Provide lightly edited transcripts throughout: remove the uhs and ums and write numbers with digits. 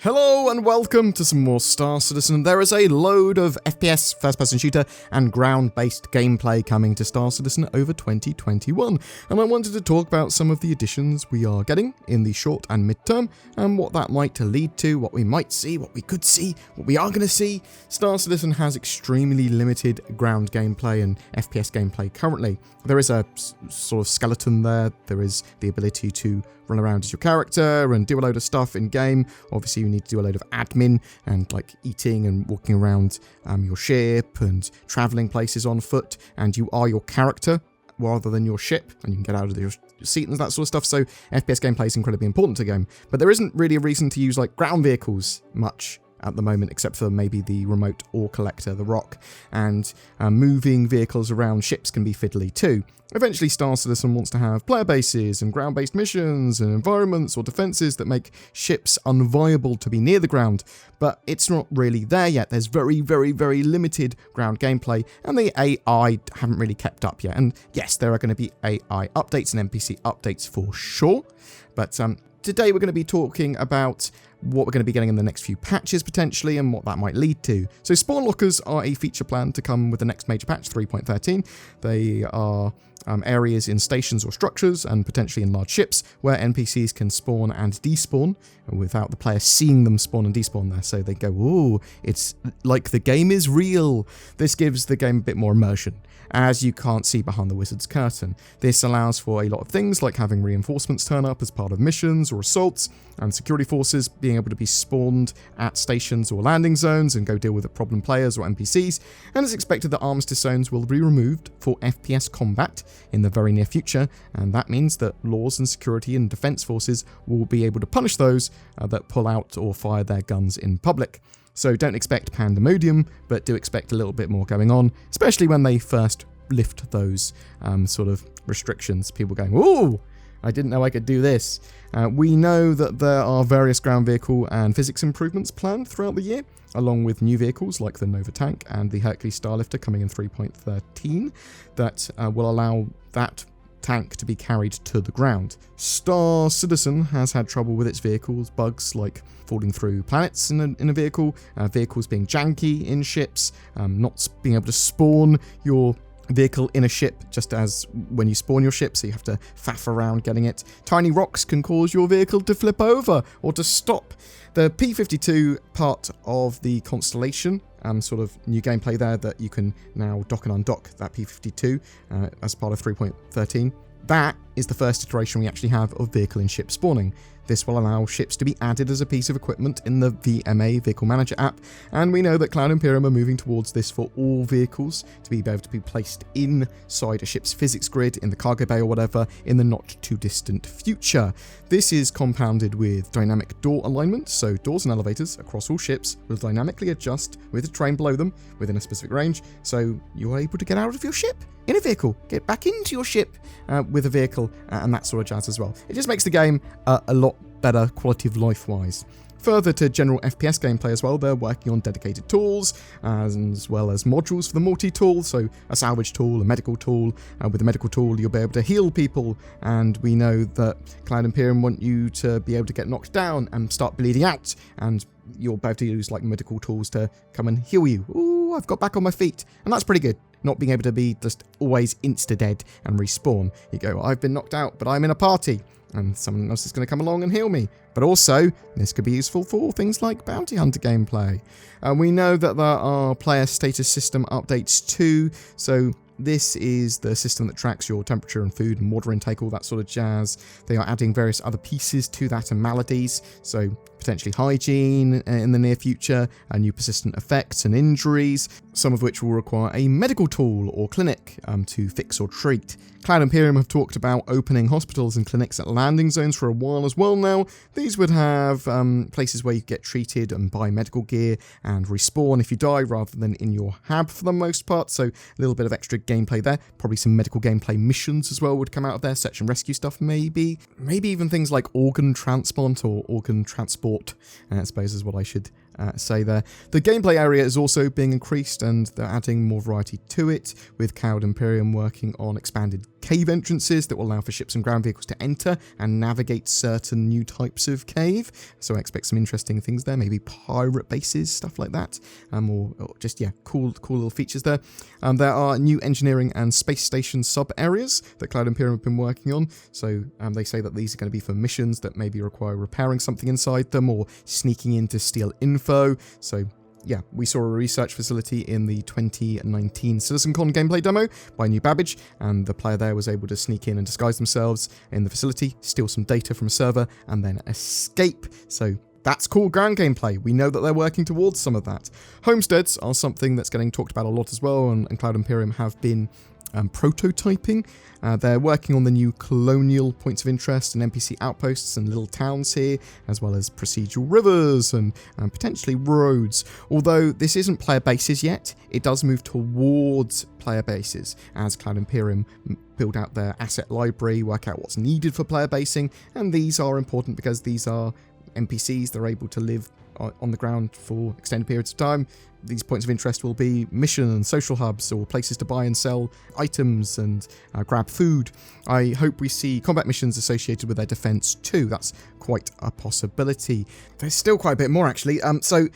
Hello and welcome to some more Star Citizen. There is a load of FPS, first-person shooter, and ground-based gameplay coming to Star Citizen over 2021, and I wanted to talk about some of the additions we are getting in the short and mid-term, and what that might lead to, what we might see, what we could see, what we are going to see. Star Citizen has extremely limited ground gameplay and FPS gameplay currently. There is a sort of skeleton there, there is the ability to run around as your character and do a load of stuff in game. Obviously you need to do a load of admin and like eating and walking around your ship and traveling places on foot, and you are your character rather than your ship, and you can get out of your seat and that sort of stuff. So FPS gameplay is incredibly important to the game, but there isn't really a reason to use like ground vehicles much at the moment, except for maybe the remote ore collector, the rock, and moving vehicles around ships can be fiddly too. Eventually Star Citizen wants to have player bases and ground-based missions and environments or defences that make ships unviable to be near the ground, but it's not really there yet. There's very limited ground gameplay, and the AI haven't really kept up yet. And yes, there are going to be AI updates and NPC updates for sure, but today we're going to be talking about what we're going to be getting in the next few patches potentially and what that might lead to. So spawn lockers are a feature plan to come with the next major patch, 3.13. They are areas in stations or structures and potentially in large ships where NPCs can spawn and despawn without the player seeing them spawn and despawn there. So they go, ooh, it's like the game is real. This gives the game a bit more immersion, as you can't see behind the wizard's curtain. This allows for a lot of things like having reinforcements turn up as part of missions or assaults, and security forces being able to be spawned at stations or landing zones and go deal with the problem players or NPCs, and it's expected that armistice zones will be removed for FPS combat in the very near future, and that means that laws and security and defense forces will be able to punish those that pull out or fire their guns in public. So don't expect pandemonium, but do expect a little bit more going on, especially when they first lift those sort of restrictions. People going, ooh, I didn't know I could do this. We know that there are various ground vehicle and physics improvements planned throughout the year, along with new vehicles like the Nova Tank and the Hercules Starlifter coming in 3.13 that will allow that tank to be carried to the ground. Star Citizen has had trouble with its vehicles, bugs like falling through planets in a vehicle, vehicles being janky in ships, not being able to spawn your vehicle in a ship just as when you spawn your ship, so you have to faff around getting it. Tiny rocks can cause your vehicle to flip over or to stop. The P-52 part of the Constellation, sort of new gameplay there that you can now dock and undock that P-52 as part of 3.13. That is the first iteration we actually have of vehicle in ship spawning. This will allow ships to be added as a piece of equipment in the VMA Vehicle Manager app, and we know that Cloud Imperium are moving towards this for all vehicles to be able to be placed inside a ship's physics grid, in the cargo bay or whatever, in the not too distant future. This is compounded with dynamic door alignment, so doors and elevators across all ships will dynamically adjust with a terrain below them within a specific range, so you're able to get out of your ship in a vehicle, get back into your ship with a vehicle, and that sort of jazz as well. It just makes the game a lot better quality of life wise. Further to general FPS gameplay as well, they're working on dedicated tools as well as modules for the multi-tool, so a salvage tool, a medical tool. With the medical tool you'll be able to heal people, and we know that Cloud Imperium want you to be able to get knocked down and start bleeding out, and you'll be able to use like medical tools to come and heal you. Ooh, I've got back on my feet, and that's pretty good. Not being able to be just always insta-dead and respawn. You go, I've been knocked out, but I'm in a party, and someone else is going to come along and heal me. But also, this could be useful for things like bounty hunter gameplay. We know that there are player status system updates too, so this is the system that tracks your temperature and food and water intake, all that sort of jazz. They are adding various other pieces to that and maladies, so potentially hygiene in the near future, and new persistent effects and injuries, some of which will require a medical tool or clinic to fix or treat. Cloud Imperium have talked about opening hospitals and clinics at landing zones for a while as well now. These would have places where you get treated and buy medical gear and respawn if you die rather than in your hab for the most part, so a little bit of extra gameplay there. Probably some medical gameplay missions as well would come out of there, search and rescue stuff maybe. Maybe even things like organ transplant or organ transport thought, I suppose is what I should say there. The gameplay area is also being increased, and they're adding more variety to it, with Cloud Imperium working on expanded cave entrances that will allow for ships and ground vehicles to enter and navigate certain new types of cave. So I expect some interesting things there, maybe pirate bases, stuff like that, or just, yeah, cool little features there. There are new engineering and space station sub-areas that Cloud Imperium have been working on. So they say that these are going to be for missions that maybe require repairing something inside them or sneaking in to steal info. So yeah, we saw a research facility in the 2019 CitizenCon gameplay demo by New Babbage, and the player there was able to sneak in and disguise themselves in the facility, steal some data from a server, and then escape. So that's cool ground gameplay. We know that they're working towards some of that. Homesteads are something that's getting talked about a lot as well, and Cloud Imperium have been prototyping. They're working on the new colonial points of interest and NPC outposts and little towns here, as well as procedural rivers and potentially roads. Although this isn't player bases yet, it does move towards player bases as Cloud Imperium build out their asset library, work out what's needed for player basing, and these are important because these are NPCs. They're able to live on the ground for extended periods of time. These points of interest will be mission and social hubs, or places to buy and sell items and grab food. I hope we see combat missions associated with their defense too. That's quite a possibility. There's still quite a bit more actually. So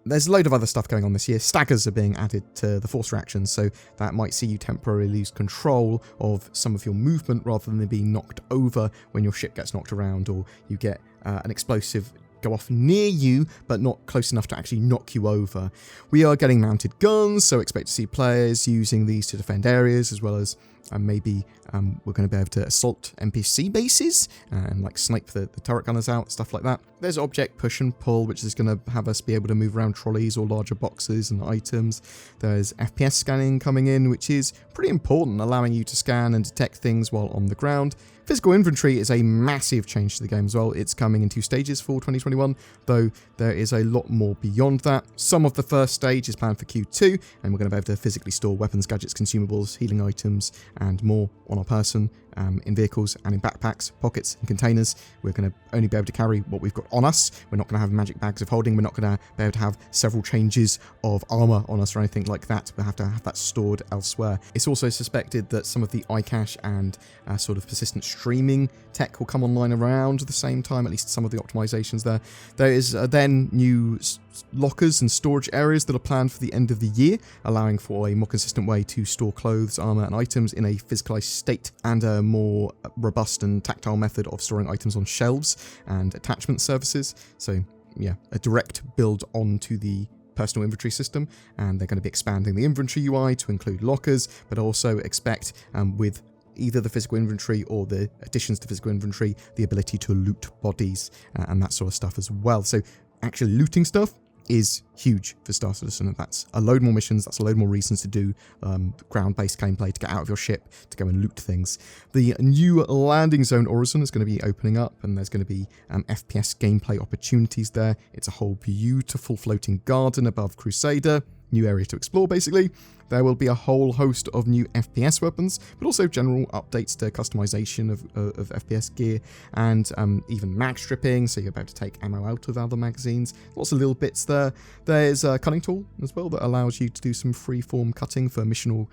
there's a load of other stuff going on this year. Staggers are being added to the force reactions, so that might see you temporarily lose control of some of your movement rather than being knocked over when your ship gets knocked around, or you get an explosive go off near you, but not close enough to actually knock you over. We are getting mounted guns, so expect to see players using these to defend areas, as well as maybe we're going to be able to assault NPC bases and like snipe the turret gunners out, stuff like that. There's object push and pull, which is going to have us be able to move around trolleys or larger boxes and items. There's FPS scanning coming in, which is pretty important, allowing you to scan and detect things while on the ground. Physical inventory is a massive change to the game as well. It's coming in 2 stages for 2021, though there is a lot more beyond that. Some of the first stage is planned for Q2, and we're going to be able to physically store weapons, gadgets, consumables, healing items, and more on our person, in vehicles and in backpacks, pockets, and containers. We're going to only be able to carry what we've got on us. We're not going to have magic bags of holding. We're not going to be able to have several changes of armor on us or anything like that. We'll have to have that stored elsewhere. It's also suspected that some of the iCache and sort of persistent streaming tech will come online around the same time, at least some of the optimizations there. There is then new lockers and storage areas that are planned for the end of the year, allowing for a more consistent way to store clothes, armor, and items in a physicalized state, and a more robust and tactile method of storing items on shelves and attachment services. So yeah, a direct build onto the personal inventory system, and they're going to be expanding the inventory UI to include lockers, but also expect with either the physical inventory or the additions to physical inventory, the ability to loot bodies and that sort of stuff as well. So actually looting stuff is huge for Star Citizen, and that's a load more missions, that's a load more reasons to do ground-based gameplay, to get out of your ship, to go and loot things. The new landing zone Orison is going to be opening up, and there's going to be FPS gameplay opportunities there. It's a whole beautiful floating garden above Crusader. New area to explore, basically. There will be a whole host of new FPS weapons, but also general updates to customization of FPS gear, and even mag stripping, so you're about to take ammo out of other magazines. Lots of little bits there. There's a cutting tool as well that allows you to do some free-form cutting for missional,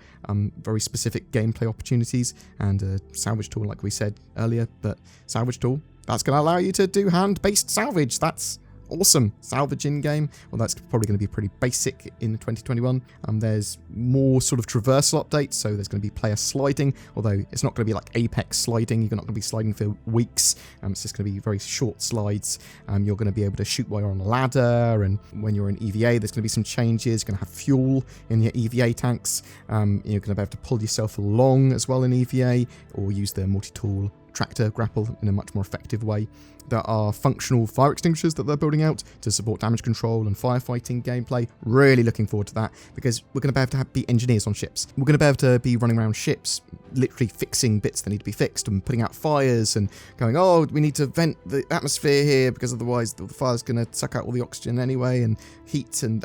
very specific gameplay opportunities, and a salvage tool, like we said earlier, but salvage tool, that's going to allow you to do hand-based salvage. That's awesome. Salvage in-game. Well, that's probably going to be pretty basic in 2021. There's more sort of traversal updates, so there's going to be player sliding, although it's not going to be like Apex sliding. You're not going to be sliding for weeks. It's just going to be very short slides. You're going to be able to shoot while you're on a ladder, and when you're in EVA, there's going to be some changes. You're going to have fuel in your EVA tanks. You're going to be able to pull yourself along as well in EVA, or use the multi-tool tractor grapple in a much more effective way. There are functional fire extinguishers that they're building out to support damage control and firefighting gameplay. Really looking forward to that, because we're going to be able to be engineers on ships. We're going to be able to be running around ships, literally fixing bits that need to be fixed and putting out fires and going, oh, we need to vent the atmosphere here because otherwise the fire's going to suck out all the oxygen anyway, and heat and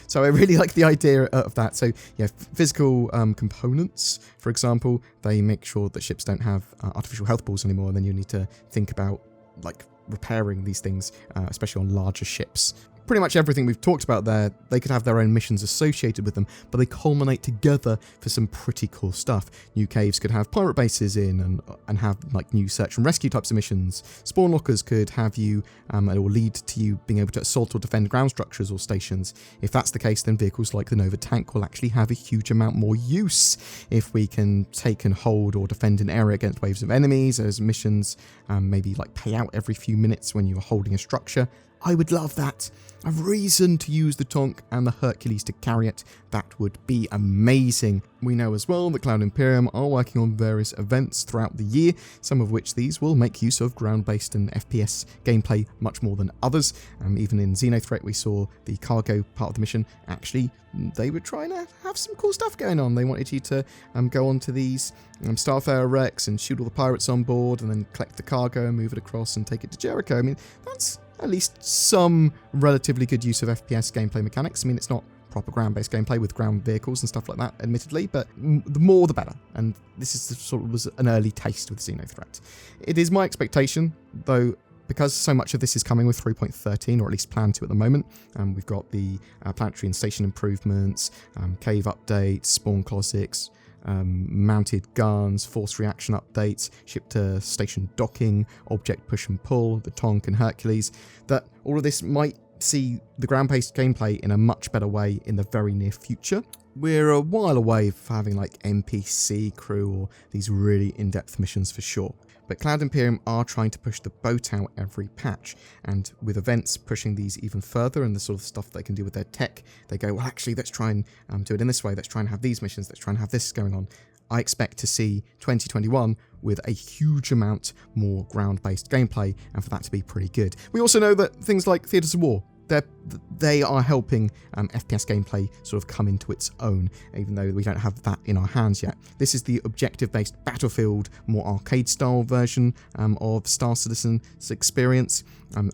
So I really like the idea of that. So yeah, physical components, for example, they make sure that ships don't have artificial health balls anymore, and then you need to think about like repairing these things, especially on larger ships. Pretty much everything we've talked about there, they could have their own missions associated with them, but they culminate together for some pretty cool stuff. New caves could have pirate bases in and have like new search and rescue types of missions. Spawn lockers could have you, or lead to you being able to assault or defend ground structures or stations. If that's the case, then vehicles like the Nova tank will actually have a huge amount more use. If we can take and hold or defend an area against waves of enemies as missions, maybe like pay out every few minutes when you're holding a structure, I would love that. A reason to use the Tonk and the Hercules to carry it. That would be amazing. We know as well that Cloud Imperium are working on various events throughout the year, some of which these will make use of ground-based and FPS gameplay much more than others. Even in Xenothreat we saw the cargo part of the mission. Actually, they were trying to have some cool stuff going on. They wanted you to go onto these Starfarer wrecks and shoot all the pirates on board and then collect the cargo and move it across and take it to Jericho. I mean, that's at least some relatively good use of FPS gameplay mechanics. I mean, it's not proper ground-based gameplay with ground vehicles and stuff like that, admittedly, but the more the better. And this is sort of was an early taste with Xenothreat. It is my expectation, though, because so much of this is coming with 3.13, or at least planned to at the moment. We've got the planetary and station improvements, cave updates, spawn closets, mounted guns, force reaction updates, ship to station docking, object push and pull, the Tonk and Hercules, that all of this might see the ground-based gameplay in a much better way in the very near future. We're a while away from having like NPC crew or these really in-depth missions for sure. But Cloud Imperium are trying to push the boat out every patch, and with events pushing these even further and the sort of stuff they can do with their tech, they go, well, actually, let's try and do it in this way, let's try and have these missions, let's try and have this going on. I expect to see 2021 with a huge amount more ground-based gameplay, and for that to be pretty good. We also know that things like Theatres of War, they are helping FPS gameplay sort of come into its own, even though we don't have that in our hands yet. This is the objective-based Battlefield, more arcade-style version of Star Citizen's experience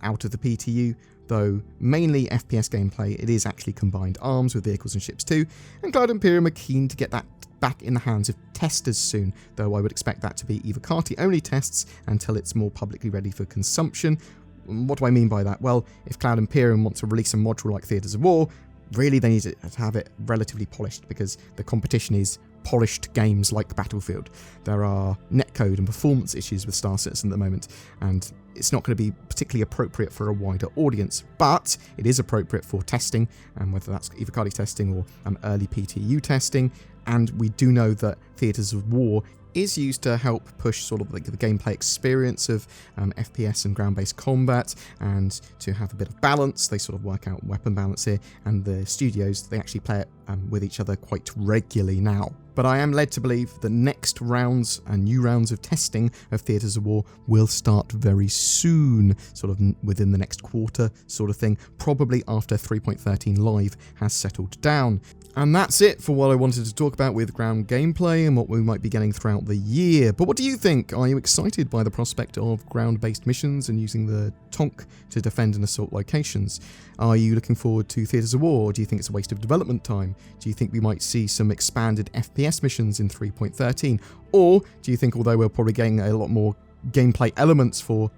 out of the PTU. Though mainly FPS gameplay, it is actually combined arms with vehicles and ships too, and Cloud Imperium are keen to get that back in the hands of testers soon, though I would expect that to be Evocati-only tests until it's more publicly ready for consumption. What do I mean by that? Well, if Cloud Imperium wants to release a module like Theatres of War, really they need to have it relatively polished, because the competition is polished games like Battlefield. There are netcode and performance issues with Star Citizen at the moment, and it's not going to be particularly appropriate for a wider audience, but it is appropriate for testing, and whether that's Evocati testing or early PTU testing. And we do know that Theatres of War is used to help push sort of like the gameplay experience of FPS and ground-based combat, and to have a bit of balance. They sort of work out weapon balance here, and the studios, they actually play it with each other quite regularly now. But I am led to believe the next rounds and new rounds of testing of Theatres of War will start very soon, sort of within the next quarter sort of thing, probably after 3.13 Live has settled down. And that's it for what I wanted to talk about with ground gameplay and what we might be getting throughout the year. But what do you think? Are you excited by the prospect of ground-based missions and using the Tonk to defend and assault locations? Are you looking forward to Theatres of War? Do you think it's a waste of development time? Do you think we might see some expanded FPS missions in 3.13? Or do you think, although we're probably getting a lot more gameplay elements for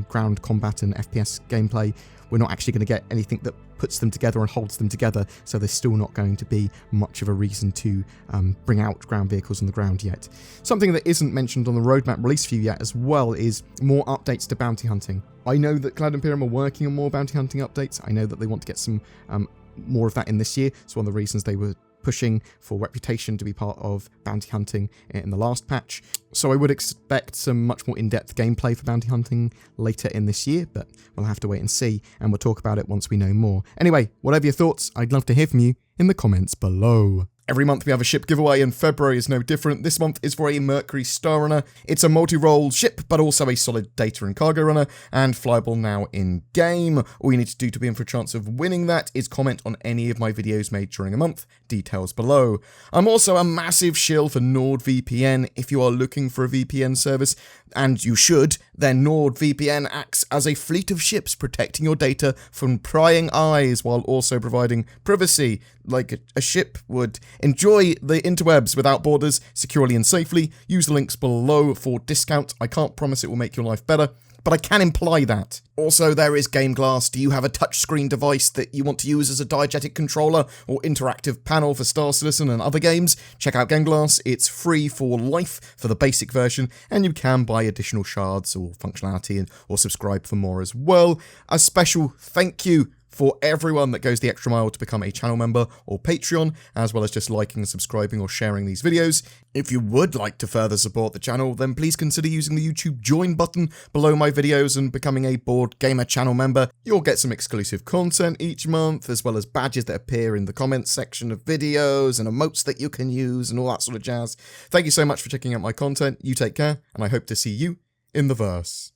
ground combat and FPS gameplay, we're not actually going to get anything that puts them together and holds them together, so there's still not going to be much of a reason to bring out ground vehicles on the ground yet. Something that isn't mentioned on the roadmap release view yet as well is more updates to bounty hunting. I know that Cloud Imperium are working on more bounty hunting updates. I know that they want to get some more of that in this year. It's one of the reasons they were pushing for Reputation to be part of bounty hunting in the last patch. So I would expect some much more in-depth gameplay for bounty hunting later in this year, but we'll have to wait and see, and we'll talk about it once we know more. Anyway, whatever your thoughts, I'd love to hear from you in the comments below. Every month we have a ship giveaway, and February is no different. This month is for a Mercury Star Runner. It's a multi-role ship, but also a solid data and cargo runner, and flyable now in-game. All you need to do to be in for a chance of winning that is comment on any of my videos made during a month. Details below. I'm also a massive shill for NordVPN. If you are looking for a VPN service, and you should, then NordVPN acts as a fleet of ships protecting your data from prying eyes while also providing privacy like a ship would. Enjoy the interwebs without borders, securely and safely. Use the links below for discount. I can't promise it will make your life better, but I can imply that. Also, there is Game Glass. Do you have a touchscreen device that you want to use as a diegetic controller or interactive panel for Star Citizen and other games? Check out Game Glass. It's free for life for the basic version, and you can buy additional shards or functionality or subscribe for more as well. A special thank you for everyone that goes the extra mile to become a channel member or Patreon, as well as just liking, subscribing, or sharing these videos. If you would like to further support the channel, then please consider using the YouTube join button below my videos and becoming a BoredGamer channel member. You'll get some exclusive content each month, as well as badges that appear in the comments section of videos and emotes that you can use and all that sort of jazz. Thank you so much for checking out my content. You take care, and I hope to see you in the verse.